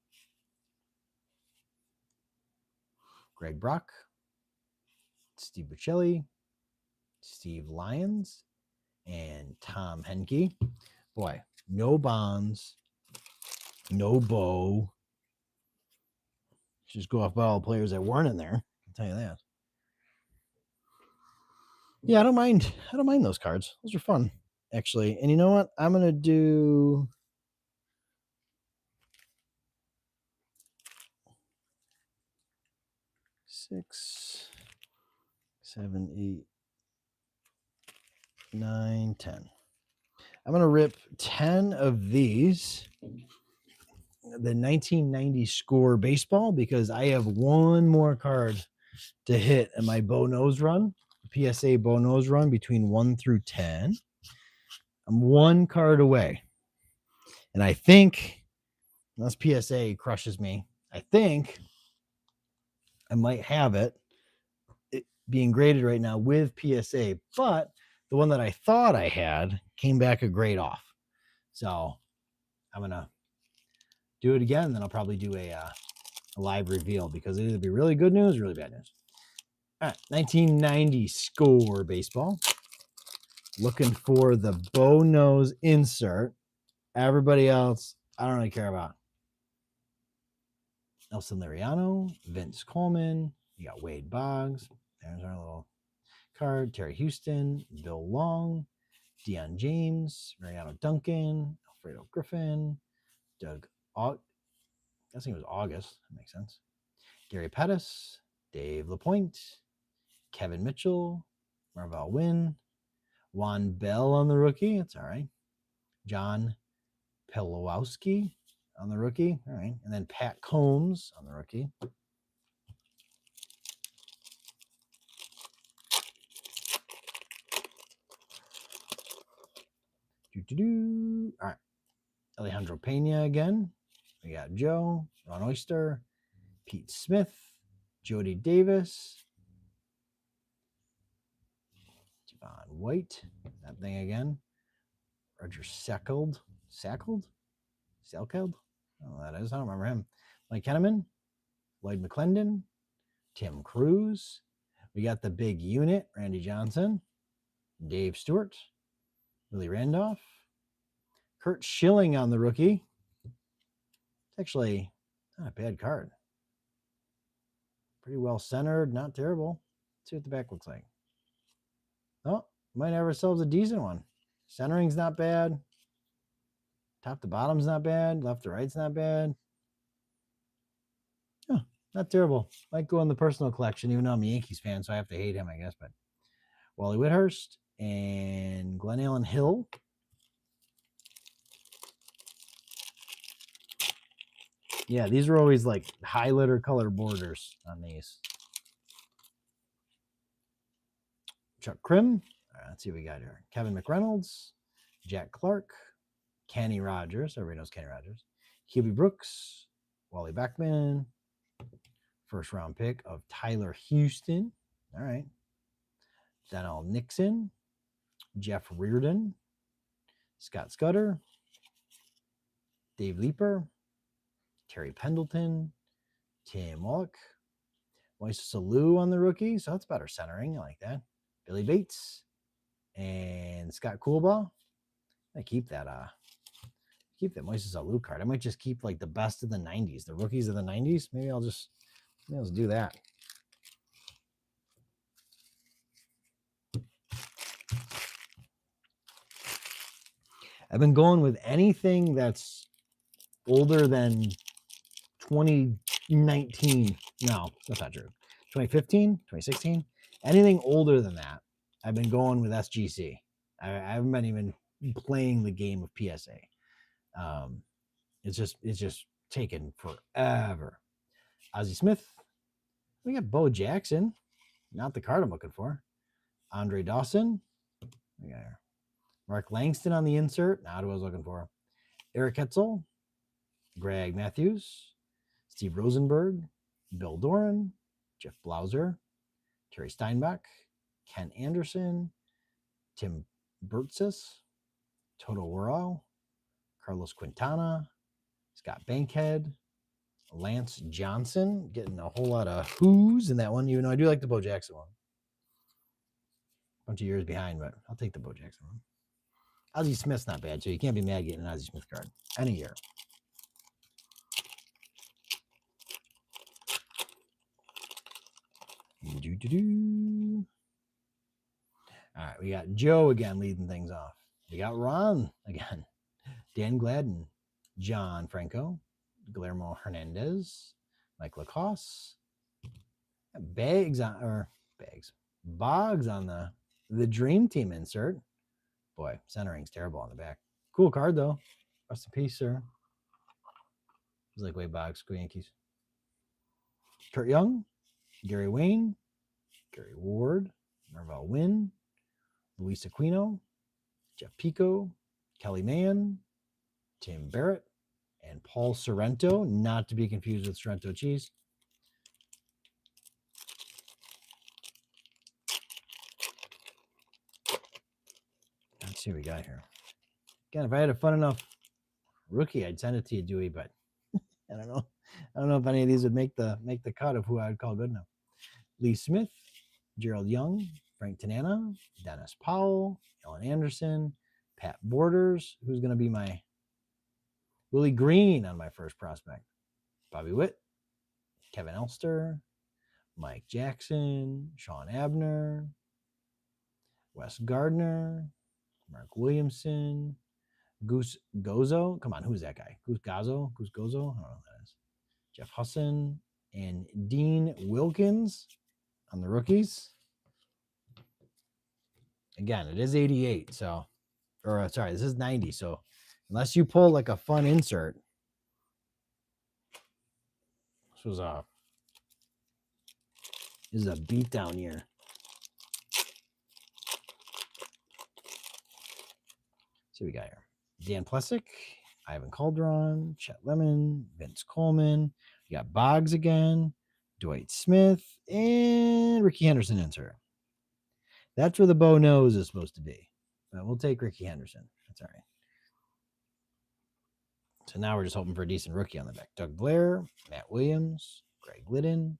Greg Brock, Steve Buccelli, Steve Lyons, and Tom Henke. Boy, no Bonds, no Bo. Just go off by all the players that weren't in there. I'll tell you that. Yeah, I don't mind those cards. Those are fun, actually. And you know what? I'm gonna do 6, 7, 8, 9, 10. I'm gonna rip 10 of these. The 1990 score baseball, because I have one more card to hit in my Bo Nose run, PSA Bo Nose run between 1 through 10. I'm one card away. And I think, unless PSA crushes me, I think I might have it being graded right now with PSA. But the one that I thought I had came back a grade off. So I'm going to do it again. Then I'll probably do a live reveal because it'll either be really good news or really bad news. All right, 1990 score baseball. Looking for the Bo Nose insert. Everybody else, I don't really care about. Nelson Liriano, Vince Coleman. You got Wade Boggs. There's our little card. Terry Houston, Bill Long, Deion James, Mariano Duncan, Alfredo Griffin, Doug I guess it was August. That makes sense. Gary Pettis, Dave LaPointe, Kevin Mitchell, Marvell Wynn, Juan Bell on the rookie. That's all right. John Pelowski on the rookie. All right. And then Pat Combs on the rookie. All right. Alejandro Pena again. We got Joe, Ron Oyster, Pete Smith, Jody Davis, Javon White, that thing again. Roger Sackled. Salkeld? Oh, that is. I don't remember him. Mike Henneman, Lloyd McClendon, Tim Cruz. We got the big unit, Randy Johnson, Dave Stewart, Willie Randolph, Kurt Schilling on the rookie. It's actually not a bad card. Pretty well centered, not terrible. Let's see what the back looks like. Oh, might have ourselves a decent one. Centering's not bad. Top to bottom's not bad. Left to right's not bad. Oh, not terrible. Might go in the personal collection, even though I'm a Yankees fan, so I have to hate him, I guess. But Wally Whithurst and Glenn Allen Hill. Yeah, these are always like highlighter color borders on these. Chuck Krim. All right, let's see what we got here. Kevin McReynolds, Jack Clark, Kenny Rogers. Everybody knows Kenny Rogers. Hubie Brooks, Wally Beckman. First round pick of Tyler Houston. All right. Donnell Nixon, Jeff Reardon, Scott Scudder, Dave Leeper, Terry Pendleton, Tim Wallach, Moises Alou on the rookie. So that's better centering. I like that. Billy Bates and Scott Coolbaugh. I keep that Moises Alou card. I might just keep like the best of the 90s, the rookies of the 90s. Maybe I'll just do that. I've been going with anything that's older than 2019. No, that's not true. 2015, 2016. Anything older than that, I've been going with SGC. I haven't been even playing the game of PSA. It's just taken forever. Ozzie Smith. We got Bo Jackson. Not the card I'm looking for. Andre Dawson. We got Mark Langston on the insert. Not who I was looking for. Eric Hetzel. Greg Matthews. Steve Rosenberg. Bill Doran. Jeff Blauser. Terry Steinbach. Ken Anderson. Tim Burtsis. Toto Worrell. Carlos Quintana. Scott Bankhead. Lance Johnson. Getting a whole lot of who's in that one, even though I do like the Bo Jackson one. Bunch of years behind, but I'll take the Bo Jackson one. Ozzie Smith's not bad, so you can't be mad getting an Ozzie Smith card any year. All right, we got Joe again leading things off. We got Ron again. Dan Gladden, John Franco, Guillermo Hernandez, Mike Lacoste, Boggs on the Dream Team insert. Boy, centering's terrible on the back. Cool card though. Rest in peace, sir. It's like way Boggs, go Yankees. Kurt Young, Gary Wayne, Gary Ward, Marvell Wynn, Luis Aquino, Jeff Pico, Kelly Mann, Tim Barrett, and Paul Sorrento, not to be confused with Sorrento cheese. Let's see what we got here. Again, if I had a fun enough rookie, I'd send it to you, Dewey, but I don't know. I don't know if any of these would make the cut of who I would call good enough. Lee Smith, Gerald Young, Frank Tanana, Dennis Powell, Ellen Anderson, Pat Borders, who's going to be my Willie Green on my first prospect, Bobby Witt, Kevin Elster, Mike Jackson, Sean Abner, Wes Gardner, Mark Williamson, Goose Gozo. Come on, who's that guy? Goose Gozo? I don't know who that is. Jeff Husson and Dean Wilkins on the rookies. Again, it is 88, so, or sorry, this is 90. So unless you pull like a fun insert, this is a beatdown year. See So we got here Dan Plessick, Ivan Calderon, Chet Lemon, Vince Coleman. We got Boggs again, Dwight Smith, and Ricky Henderson insert. That's where the bow nose is supposed to be. But we'll take Ricky Henderson. That's all right. So now we're just hoping for a decent rookie on the back. Doug Blair, Matt Williams, Greg Liddon,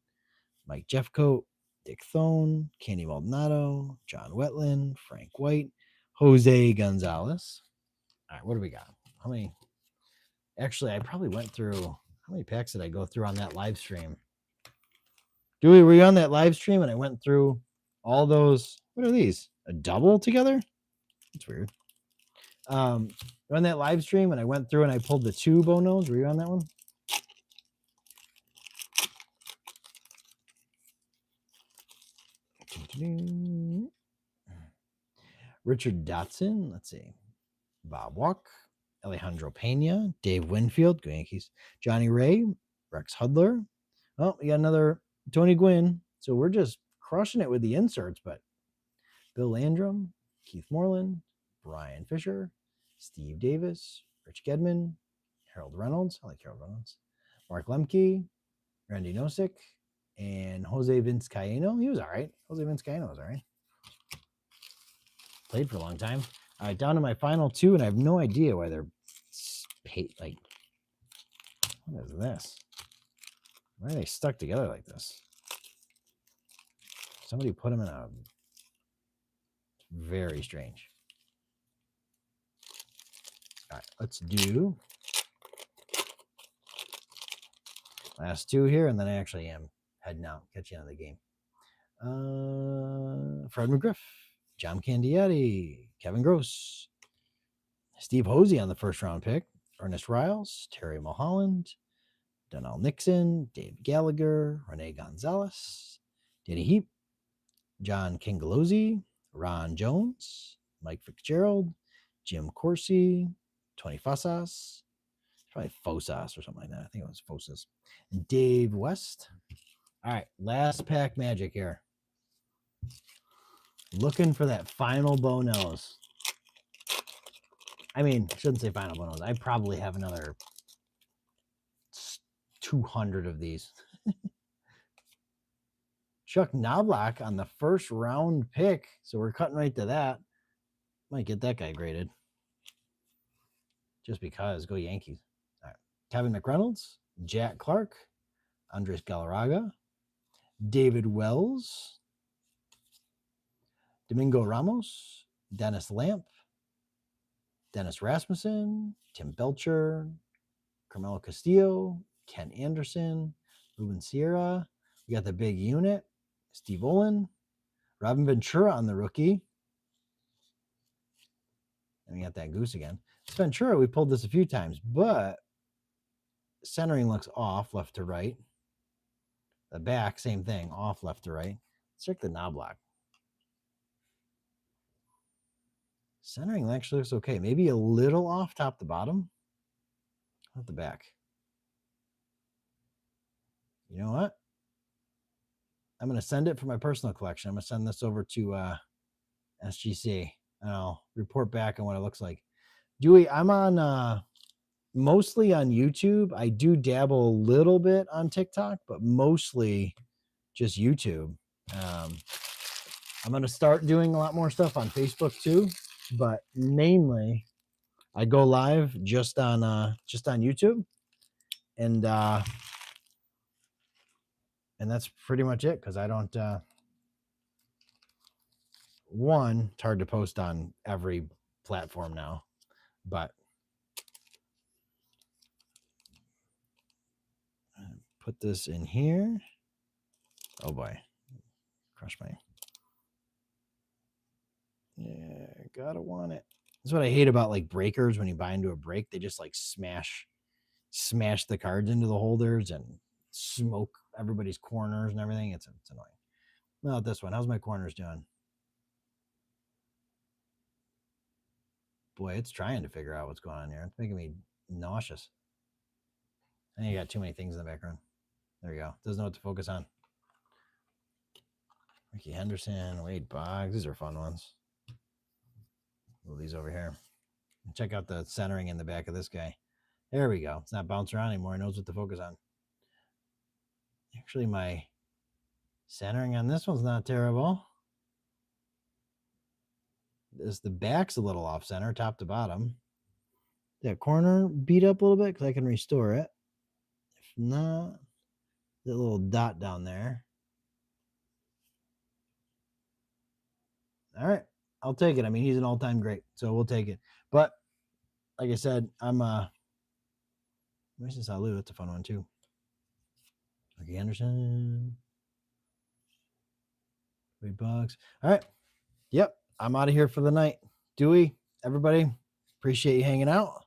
Mike Jeffcoat, Dick Thone, Kenny Maldonado, John Wetland, Frank White, Jose Gonzalez. All right, what do we got? How many? Actually, I probably went through, how many packs did I go through on that live stream? Dewey, were you on that live stream and I went through all those? What are these? A double together? That's weird. On that live stream and I went through and I pulled the 2 Bonos. Were you on that one? Richard Dotson. Let's see. Bob Walk, Alejandro Pena, Dave Winfield, go Yankees, Johnny Ray, Rex Hudler. Oh, we got another Tony Gwynn. So we're just crushing it with the inserts, but Bill Landrum, Keith Moreland, Brian Fisher, Steve Davis, Rich Gedman, Harold Reynolds. I like Harold Reynolds. Mark Lemke, Randy Nosek, and Jose Vizcaino. He was all right. Jose Vizcaino was all right. Played for a long time. All right, down to my final 2, and I have no idea why they're like, what is this? Why are they stuck together like this? Somebody put them in a very strange. All right, let's do last 2 here, and then I actually am heading out. Catch you on the game. Fred McGriff, John Candiotti, Kevin Gross, Steve Hosey on the first round pick, Ernest Riles, Terry Mulholland, Donnell Nixon, Dave Gallagher, Rene Gonzalez, Danny Heap, John Kingalozzi, Ron Jones, Mike Fitzgerald, Jim Corsi, Tony Fossas, probably Fosas or something like that. I think it was Fosas. And Dave West. All right, last pack magic here. Looking for that final bow nose. I mean, I shouldn't say final bow nose. I probably have another 200 of these. Chuck Knobloch on the first round pick. So we're cutting right to that. Might get that guy graded. Just because. Go Yankees. All right. Kevin McReynolds, Jack Clark, Andres Galarraga, David Wells, Domingo Ramos, Dennis Lamp, Dennis Rasmussen, Tim Belcher, Carmelo Castillo, Ken Anderson, Ruben Sierra. We got the big unit, Steve Olin, Robin Ventura on the rookie. And we got that goose again. Ventura, we pulled this a few times, but centering looks off left to right. The back, same thing, off left to right. Let's check the Knobloch. Centering actually looks okay. Maybe a little off top to bottom. At the back. You know what? I'm going to send it for my personal collection. I'm going to send this over to SGC, and I'll report back on what it looks like. Dewey, I'm on mostly on YouTube. I do dabble a little bit on TikTok, but mostly just YouTube. I'm going to start doing a lot more stuff on Facebook too, but mainly I go live just on YouTube, and that's pretty much it, because I don't one, it's hard to post on every platform now, but put this in here. Oh boy, crush my. Yeah, gotta want it. That's what I hate about like breakers. When you buy into a break, they just like smash the cards into the holders and smoke everybody's corners and everything. It's annoying. Not this one. How's my corners doing? Boy, it's trying to figure out what's going on here. It's making me nauseous. I think I got too many things in the background. There you go. Doesn't know what to focus on. Ricky Henderson, Wade Boggs. These are fun ones. Move these over here. Check out the centering in the back of this guy. There we go. It's not bouncing around anymore. It knows what to focus on. Actually, my centering on this one's not terrible. The back's a little off center, top to bottom. That corner beat up a little bit because I can restore it. If not, that little dot down there. All right, I'll take it. I mean, he's an all-time great, so we'll take it. But like I said, I'm Mason Salou. That's a fun one too. Ricky Anderson. $8. All right. Yep. I'm out of here for the night. Dewey, everybody, appreciate you hanging out.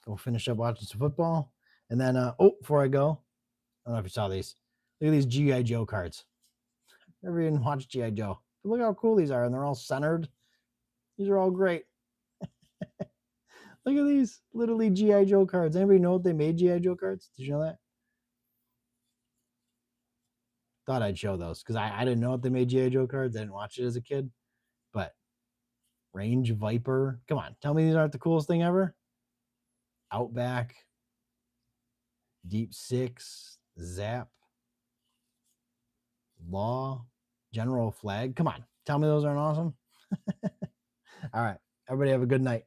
Go finish up watching some football. And then, before I go, I don't know if you saw these. Look at these G.I. Joe cards. Never even watched G.I. Joe. But look how cool these are. And they're all centered. These are all great. Look at these. Literally G.I. Joe cards. Anybody know what they made G.I. Joe cards? Did you know that? Thought I'd show those because I didn't know what they made G.I. Joe cards. I didn't watch it as a kid. But Range Viper. Come on. Tell me these aren't the coolest thing ever. Outback. Deep Six. Zap. Law. General Flag. Come on. Tell me those aren't awesome. All right. Everybody have a good night.